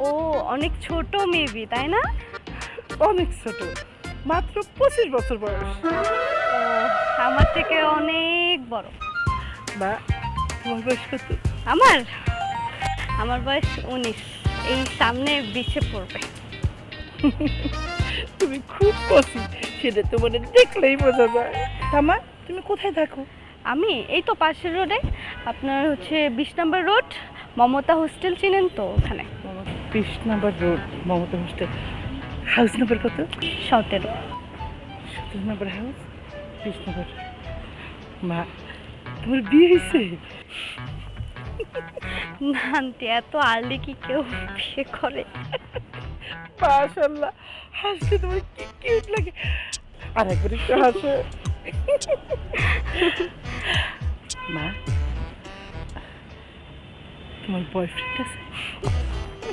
ও অনেক ছোট মেবি, তাই না? অনেক ছোট, মাত্র 25 বছর বয়স। ও আমার থেকে অনেক বড়। বা তোমার বয়স কত? আমার আমার বয়স 19, এই সামনে 20-এ পড়বে। তুমি খুব কচি, সেটা তো মানে দেখলেই বোঝা যায়। তামা, তুমি কোথায় থাকো? আমি এই তো পাশের রোডে, আপনার হচ্ছে 20 নম্বর রোড, মমতা হোস্টেল চিনেন তো? ওখানে 20 number road, Mamata hostel. House number কত? 17। 17 নম্বর হাউস, 20 নম্বর। মা, তোমার বিয়ে হয়েছে? না আন্টি, এত আর্লি কি কেউ বিয়ে করে? মাশাআল্লাহ, হাসলে তোমার কি কিউট লাগে। আর একবার একটু হাসো। মা, তোমার বয়ফ্রেন্ড আছে?